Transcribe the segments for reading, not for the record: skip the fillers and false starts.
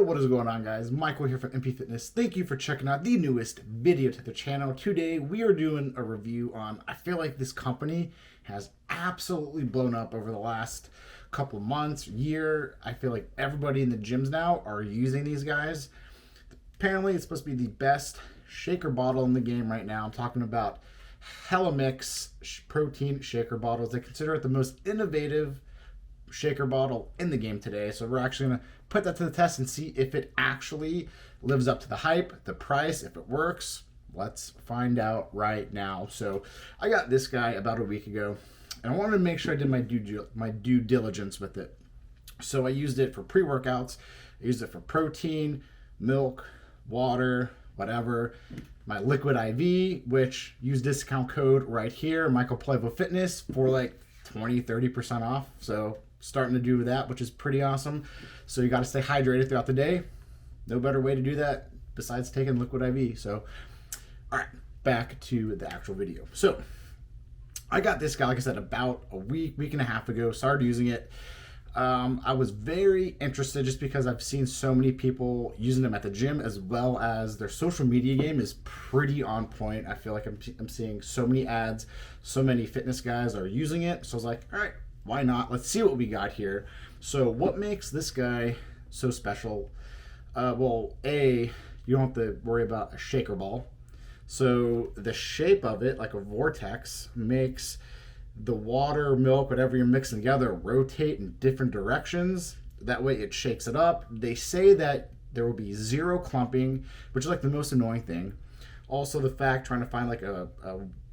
what is going on, guys? Michael here from MP Fitness. Thank you for checking out the newest video to the channel. Today we are doing a review on, I feel like this company has absolutely blown up over the last couple months, year. I feel like everybody in the gyms now are using these guys. Apparently it's supposed to be the best shaker bottle in the game right now. I'm talking about HELIMIX protein shaker bottles. They consider it the most innovative shaker bottle in the game today. So we're actually going to put that to the test and see if it actually lives up to the hype, the price, if it works. Let's find out right now. So I got this guy about a week ago and I wanted to make sure I did my due diligence with it. So I used it for pre-workouts. I used it for protein, milk, water, whatever. My liquid IV, which use discount code right here, Michael Plevo Fitness, for like 20-30% off. So starting to do that, which is pretty awesome. So you got to stay hydrated throughout the day. No better way to do that besides taking liquid IV. So all right, back to the actual video. So I got this guy, like I said, about a week and a half ago. Started using it. I was very interested just because I've seen so many people using them at the gym, as well as their social media game is pretty on point. I feel like I'm seeing so many ads, so many fitness guys are using it. So I was like, all right, why not? Let's see what we got here. So what makes this guy so special? Well, you don't have to worry about a shaker ball. So the shape of it, like a vortex, makes the water, milk, whatever you're mixing together, rotate in different directions. That way it shakes it up. They say that there will be zero clumping, which is like the most annoying thing. Also, the fact trying to find like a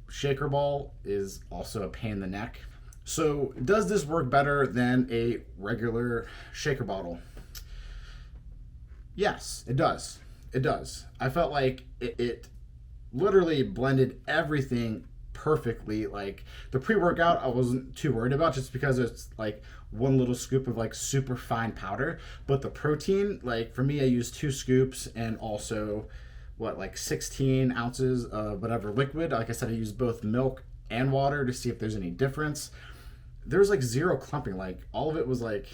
shaker ball is also a pain in the neck. So does this work better than a regular shaker bottle? Yes, it does. It does. I felt like it literally blended everything perfectly. Like the pre-workout I wasn't too worried about just because it's like one little scoop of like super fine powder, but the protein, like for me, I used 2 scoops and also like 16 ounces of whatever liquid. Like I said, I used both milk and water to see if there's any difference. There's like zero clumping. Like all of it was like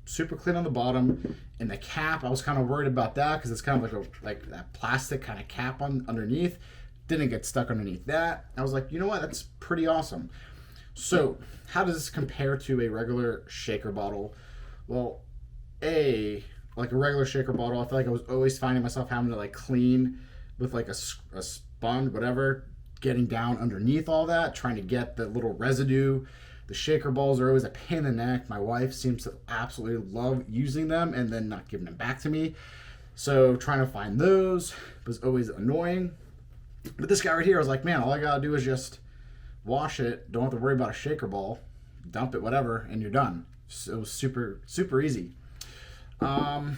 super clean on the bottom, and the cap, I was kind of worried about that because it's kind of like that plastic kind of cap underneath. Didn't get stuck underneath that. I was like, you know what, that's pretty awesome. So how does this compare to a regular shaker bottle? Well, like a regular shaker bottle, I feel like I was always finding myself having to like clean with like a sponge, whatever, getting down underneath all that, trying to get the little residue. The shaker balls are always a pain in the neck. My wife seems to absolutely love using them and then not giving them back to me. So trying to find those was always annoying. But this guy right here, I was like, man, all I gotta do is just wash it. Don't have to worry about a shaker ball. Dump it, whatever, and you're done. So it was super, super easy. So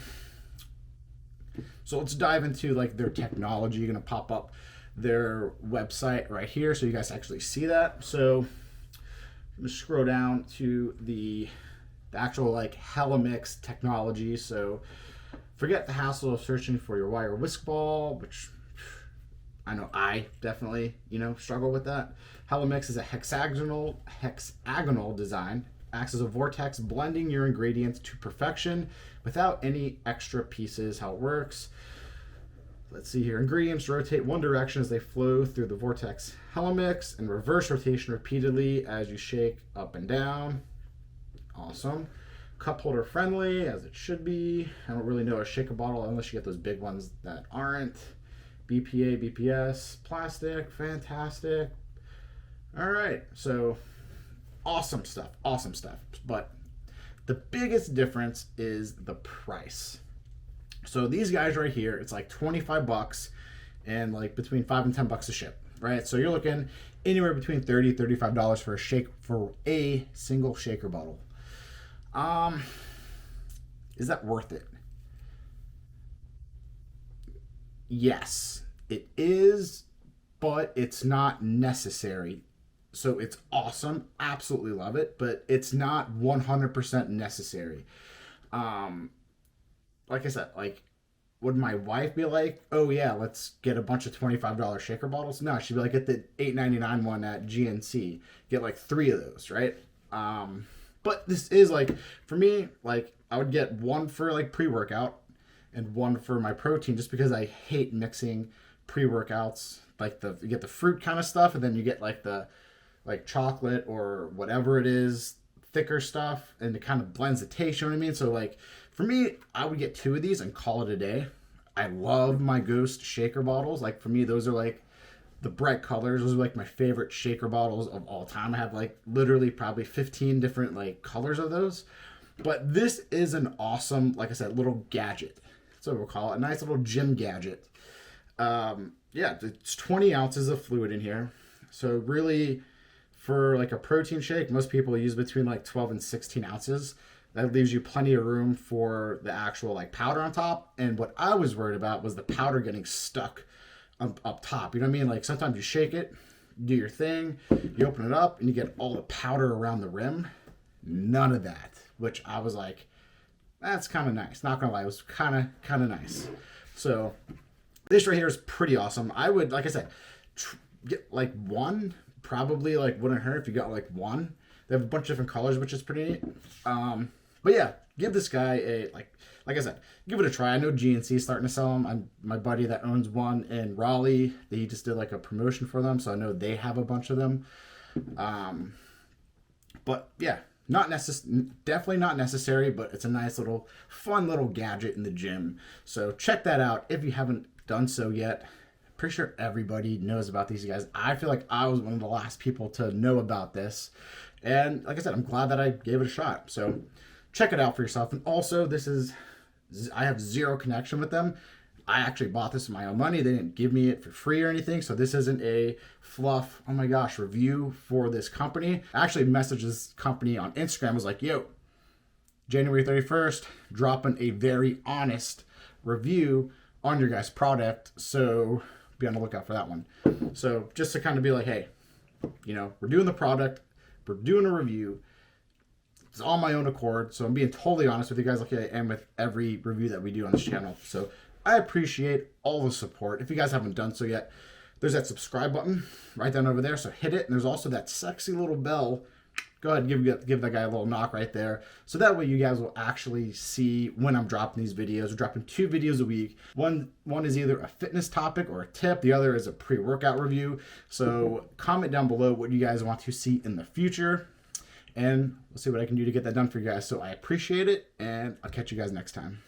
let's dive into like their technology. You're gonna pop up their website right here so you guys actually see that. So I'm gonna scroll down to the actual like HELIMIX technology. So forget the hassle of searching for your wire whisk ball, which I know I definitely, struggle with that. HELIMIX is a hexagonal design, acts as a vortex, blending your ingredients to perfection without any extra pieces. How it works. Let's see here. Ingredients rotate one direction as they flow through the vortex HELIMIX, and reverse rotation repeatedly as you shake up and down. Awesome. Cup holder friendly, as it should be. I don't really know a shaker bottle unless you get those big ones that aren't. BPA, BPS, plastic, fantastic. All right, so awesome stuff. But the biggest difference is the price. So these guys right here, it's like 25 bucks and like between 5 and 10 bucks a ship, right? So you're looking anywhere between $30, $35 for a single shaker bottle. Is that worth it? Yes, it is, but it's not necessary. So it's awesome, absolutely love it, but it's not 100% necessary. Like I said, like, would my wife be like, oh yeah, let's get a bunch of $25 shaker bottles? No, she'd be like, get the $8.99 one at GNC. Get like 3 of those, right? But this is like, for me, like I would get one for like pre-workout, and one for my protein, just because I hate mixing pre-workouts. Like you get the fruit kind of stuff, and then you get like the chocolate or whatever it is, thicker stuff, and it kind of blends the taste. You know what I mean? So like for me, I would get 2 of these and call it a day. I love my Ghost shaker bottles. Like for me, those are like the bright colors. Those are like my favorite shaker bottles of all time. I have like literally probably 15 different like colors of those. But this is an awesome, like I said, little gadget. That's what we'll call it. A nice little gym gadget. Yeah, it's 20 ounces of fluid in here. So really, for like a protein shake, most people use between like 12 and 16 ounces. That leaves you plenty of room for the actual like powder on top. And what I was worried about was the powder getting stuck up top. You know what I mean? Like sometimes you shake it, do your thing, you open it up, and you get all the powder around the rim. None of that, which I was like, that's kind of nice. Not gonna lie, it was kind of nice. So this right here is pretty awesome. I would, like I said, get like one. Probably like wouldn't hurt if you got like one. They have a bunch of different colors, which is pretty neat. But yeah, give this guy a like I said, give it a try. I know GNC is starting to sell them. My buddy that owns one in Raleigh, he just did like a promotion for them, so I know they have a bunch of them. But yeah, definitely not necessary, but it's a nice little fun little gadget in the gym. So check that out if you haven't done so yet. Pretty sure everybody knows about these guys. I feel like I was one of the last people to know about this. And like I said, I'm glad that I gave it a shot. So check it out for yourself. And also, I have zero connection with them. I actually bought this with my own money. They didn't give me it for free or anything. So this isn't a fluff, oh my gosh, review for this company. I actually messaged this company on Instagram. I was like, yo, January 31st, dropping a very honest review on your guys' product. So be on the lookout for that one. So just to kind of be like, hey, we're doing the product, we're doing a review. It's on my own accord, so I'm being totally honest with you guys, like I am with every review that we do on this channel. So I appreciate all the support. If you guys haven't done so yet, there's that subscribe button right down over there, so hit it. And there's also that sexy little bell. Go ahead and give that guy a little knock right there. So that way you guys will actually see when I'm dropping these videos. We're dropping 2 videos a week. One is either a fitness topic or a tip. The other is a pre-workout review. So comment down below what you guys want to see in the future. And we'll see what I can do to get that done for you guys. So I appreciate it, and I'll catch you guys next time.